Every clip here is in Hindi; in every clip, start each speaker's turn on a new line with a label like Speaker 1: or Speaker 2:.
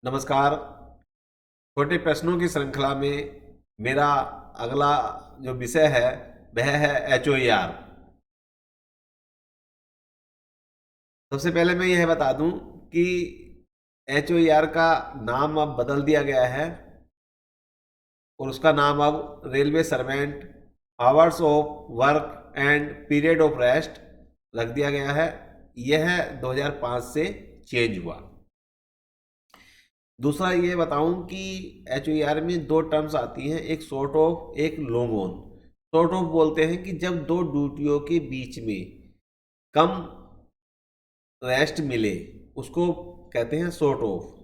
Speaker 1: नमस्कार। छोटे प्रश्नों की श्रृंखला में मेरा अगला जो विषय है वह है HOER। सबसे पहले मैं यह बता दूं कि HOER का नाम अब बदल दिया गया है और उसका नाम अब railway servant hours of work and period of rest रख दिया गया है। यह 2005 से चेंज हुआ। दूसरा ये बताऊं कि HOER में दो टर्म्स आती हैं, एक शॉर्ट ऑफ एक लॉन्ग ऑन। शॉर्ट ऑफ बोलते हैं कि जब दो ड्यूटियों के बीच में कम रेस्ट मिले उसको कहते हैं शॉर्ट ऑफ।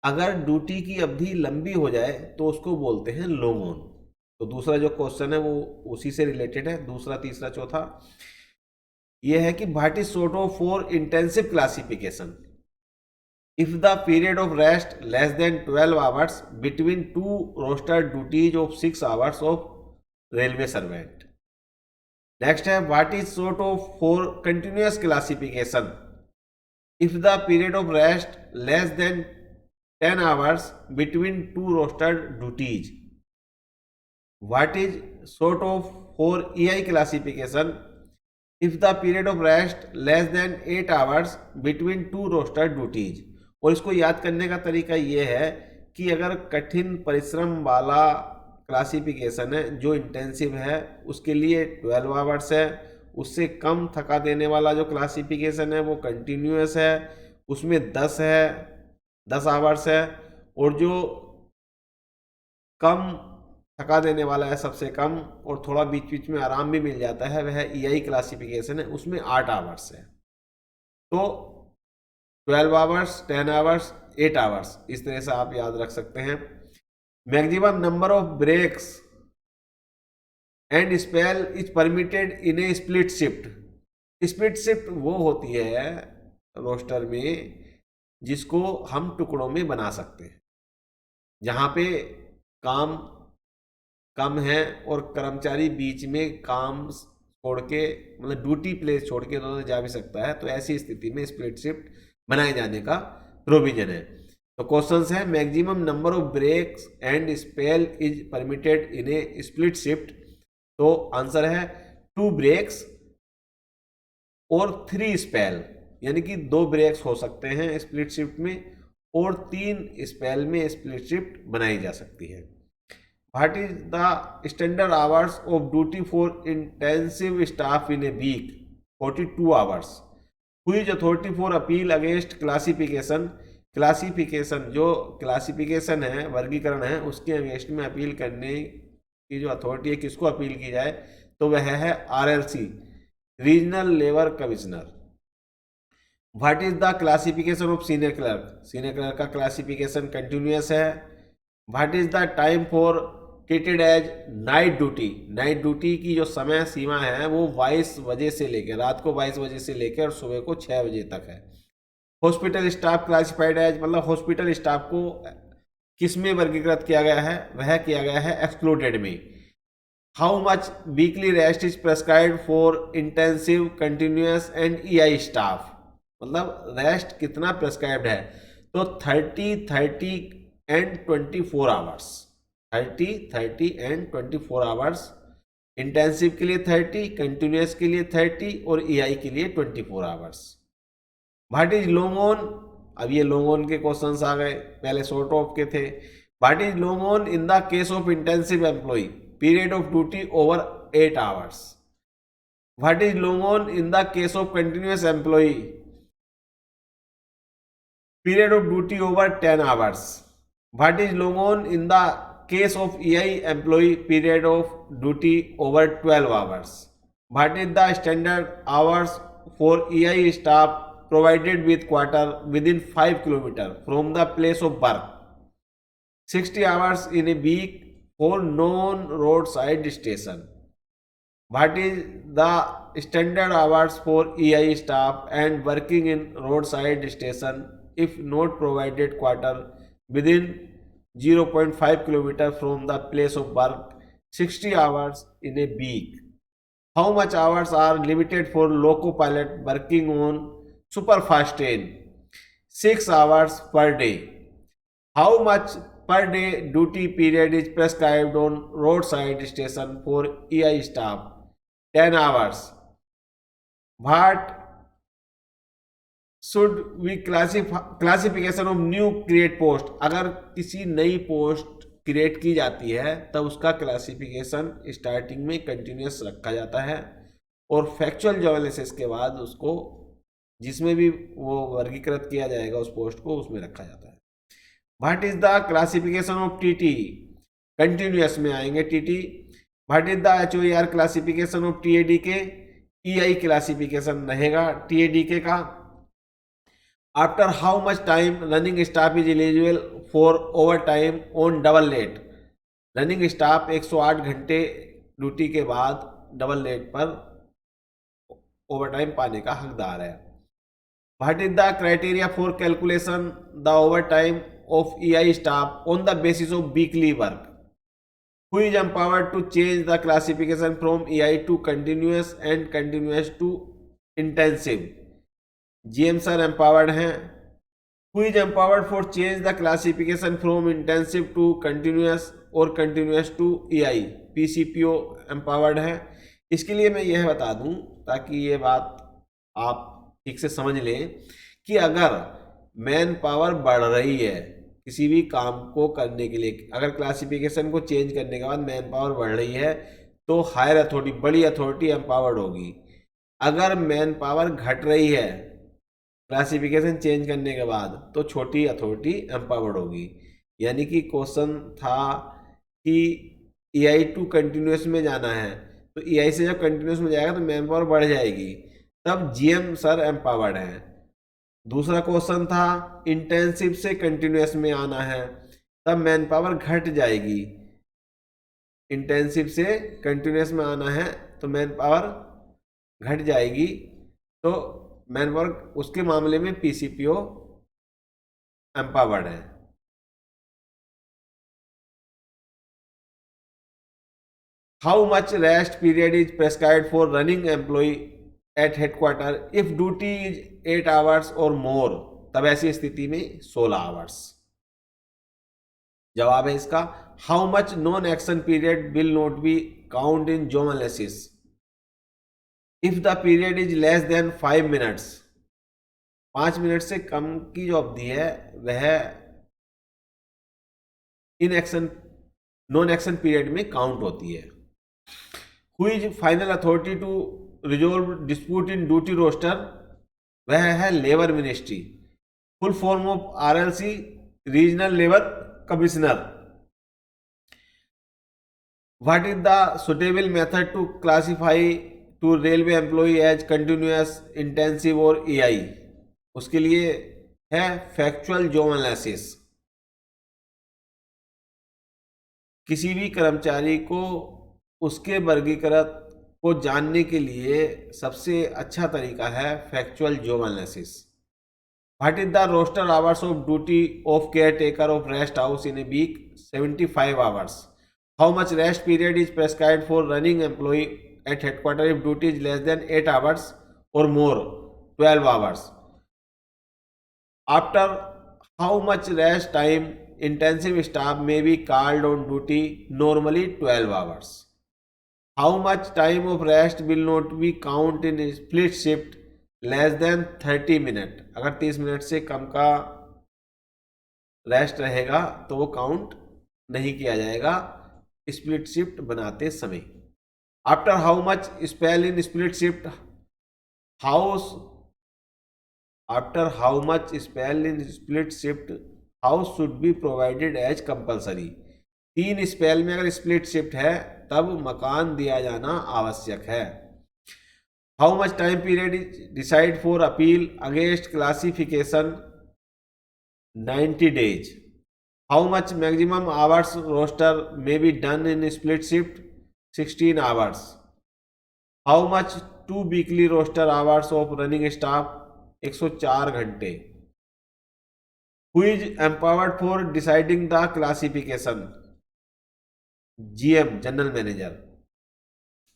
Speaker 1: अगर ड्यूटी की अवधि लंबी हो जाए तो उसको बोलते हैं लॉन्ग ऑन। तो दूसरा जो क्वेश्चन है वो उसी से रिलेटेड है। दूसरा तीसरा चौथा ये है कि what is short of for intensive classification. If the period of rest less than 12 hours between two rostered duties of 6 hours of railway servant. Next है what is sort of for continuous classification. If the period of rest less than 10 hours between two rostered duties. What is sort of for EI classification. If the period of rest less than 8 hours between two rostered duties. और इसको याद करने का तरीका ये है कि अगर कठिन परिश्रम वाला क्लासिफिकेशन है जो इंटेंसिव है उसके लिए 12 आवर्स है, उससे कम थका देने वाला जो क्लासिफिकेशन है वो कंटिन्यूअस है, उसमें 10 आवर्स है, और जो कम थका देने वाला है सबसे कम और थोड़ा बीच बीच में आराम भी मिल जाता है वह EI क्लासिफिकेशन है, उसमें 8 आवर्स है। तो 12 आवर्स, 10 आवर्स, 8 आवर्स, इस तरह से आप याद रख सकते हैं। Maximum number of breaks and spell is permitted in a split shift. Split shift वो होती है रोस्टर में जिसको हम टुकड़ों में बना सकते हैं, जहां पे काम कम है और कर्मचारी बीच में काम छोड़ के मतलब ड्यूटी प्लेस छोड़ के तो जा भी सकता है। तो ऐसी स्थिति में स्प्लिट शिफ्ट बनाए जाने का प्रोविजन है। तो क्वेश्चन है maximum number of breaks and spell is permitted in a split shift. तो आंसर है 2 ब्रेक्स और 3 स्पेल, यानी कि 2 ब्रेक्स हो सकते हैं स्प्लिट शिफ्ट में और 3 स्पेल में स्प्लिट शिफ्ट बनाई जा सकती है। What is the standard hours of duty for intensive staff in a week? 42 hours. Who is authority for appeal against classification? Classification जो क्लासिफिकेशन है वर्गीकरण है उसके अगेंस्ट में अपील करने की जो अथॉरिटी है किसको अपील की जाए तो वह है RLC, regional labour commissioner. What is the classification of senior clerk? Senior clerk का क्लासिफिकेशन कंटिन्यूअस है। What is the time for treated as night duty? Night duty की जो समय सीमा है वो 22 बजे से लेकर रात को 22 बजे से लेकर और सुबह को 6 बजे तक है। हॉस्पिटल स्टाफ क्लासिफाइड एज मतलब हॉस्पिटल स्टाफ को किस में वर्गीकृत किया गया है? वह किया गया है एक्सक्लूडेड में। How much weekly rest is prescribed for intensive continuous and EI staff, मतलब रेस्ट कितना प्रेस्क्राइब्ड है? तो 30 and 24 hours. 30 and 24 hours. Intensive के लिए 30, कंटिन्यूअस के लिए 30 और EI के लिए 24 hours. What is long on? अब ये लॉन्ग ऑन के क्वेश्चंस आ गए, पहले शॉर्ट ऑफ के थे। What is long on in the case of intensive employ? Period of duty over 8 hours. What is long on in the case of continuous employ? Period of duty over 10 hours. What is long on in the case of EI employee? Period of duty over 12 hours. What is the standard hours for EI staff provided with quarter within 5 km from the place of work? 60 hours in a week for non-roadside station. What is the standard hours for EI staff and working in roadside station if not provided quarter within 0.5 km from the place of work? 60 hours in a week. How much hours are limited for loco pilot working on superfast train? 6 hours per day. How much per day duty period is prescribed on road side station for EI staff? 10 hours. What should we classification of new create post? अगर किसी नई पोस्ट क्रिएट की जाती है तब उसका क्लासिफिकेशन स्टार्टिंग में कंटिन्यूस रखा जाता है और फैक्चुअल जॉब एनालिसिस के बाद उसको जिसमें भी वो वर्गीकृत किया जाएगा उस पोस्ट को उसमें रखा जाता है। What is the classification of TT? Continuous में आएंगे TT। What is the HOAR classification of TADK? EI classification रहेगा TADK का। After how much time running staff is eligible for over time on double late? Running staff 108 घंटे ड्यूटी के बाद डबल लेट पर ओवर टाइम पाने का हकदार है। What is the criteria for calculation the over time of EI staff on the basis of weekly work? Who is empowered to change the classification from EI to continuous and continuous to intensive? GM sir empowered हैं। Who is empowered for change the classification from intensive to continuous और continuous to EI? PCPO empowered है। इसके लिए मैं यह बता दूं ताकि ये बात आप ठीक से समझ लें कि अगर मैन पावर बढ़ रही है किसी भी काम को करने के लिए, अगर क्लासिफिकेशन को चेंज करने के बाद मैन पावर बढ़ रही है तो हायर अथॉरिटी, बड़ी अथॉरिटी एम्पावर्ड होगी। अगर मैन पावर घट रही है क्लासिफिकेशन चेंज करने के बाद तो छोटी अथॉरिटी एम्पावर्ड होगी। यानी कि क्वेश्चन था कि EI टू कंटिन्यूस में जाना है तो EI से जब कंटिन्यूस में जाएगा तो मैन पावर बढ़ जाएगी, तब GM सर एम्पावर्ड है। दूसरा क्वेश्चन था इंटेंसिव से कंटिन्यूस में आना है तब मैन पावर घट जाएगी। इंटेंसिव से कंटिन्यूस में आना है तो मैन पावर घट जाएगी, तो मैन पावर उसके मामले में PCPO एम्पावर्ड है। How much rest period is prescribed for running employee at headquarter if duty is 8 hours और मोर? तब ऐसी स्थिति में 16 hours। जवाब है इसका how much non action period will not be count in job analysis if the period is less than 5 minutes? 5 minute से कम की जो अवधि है वह in action non action period में काउंट होती है। Who is final authority to resolve dispute in duty roster? वह है labour ministry. Full form of RLC regional labour commissioner. What is the suitable method to classify to railway employee as continuous, intensive और EI? उसके लिए है फैक्चुअल जॉब एनालिसिस। किसी भी कर्मचारी को उसके वर्गीकृत को जानने के लिए सबसे अच्छा तरीका है factual job analysis. What is the roster hours of duty of caretaker of rest house in a week? 75 hours। How much rest period is prescribed for running employee at headquarter if duty is less than 8 hours और more? 12 hours। After how much rest time intensive staff may be called on duty? Normally 12 hours। How much time of rest will not be count in split shift less than 30 minutes? अगर 30 मिनट से कम का रेस्ट रहेगा तो वो काउंट नहीं किया जाएगा स्प्लिट शिफ्ट बनाते समय। After how much spell in split shift hours after how much spell in split shift hours should be provided as compulsory? 3 spell में अगर स्प्लिट शिफ्ट है तब मकान दिया जाना आवश्यक है। How much time period is decide for appeal against classification? 90 days। How much maximum hours roster may be done in split shift? 16 hours। How much 2 weekly roster hours of running staff? 104 घंटे। Who is empowered for deciding the classification? GM general manager.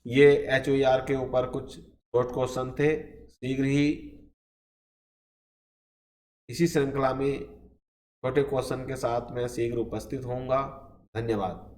Speaker 1: ये HOAR के ऊपर कुछ शॉर्ट क्वेश्चन थे। शीघ्र ही इसी श्रृंखला में छोटे क्वेश्चन के साथ मैं शीघ्र उपस्थित होऊंगा। धन्यवाद।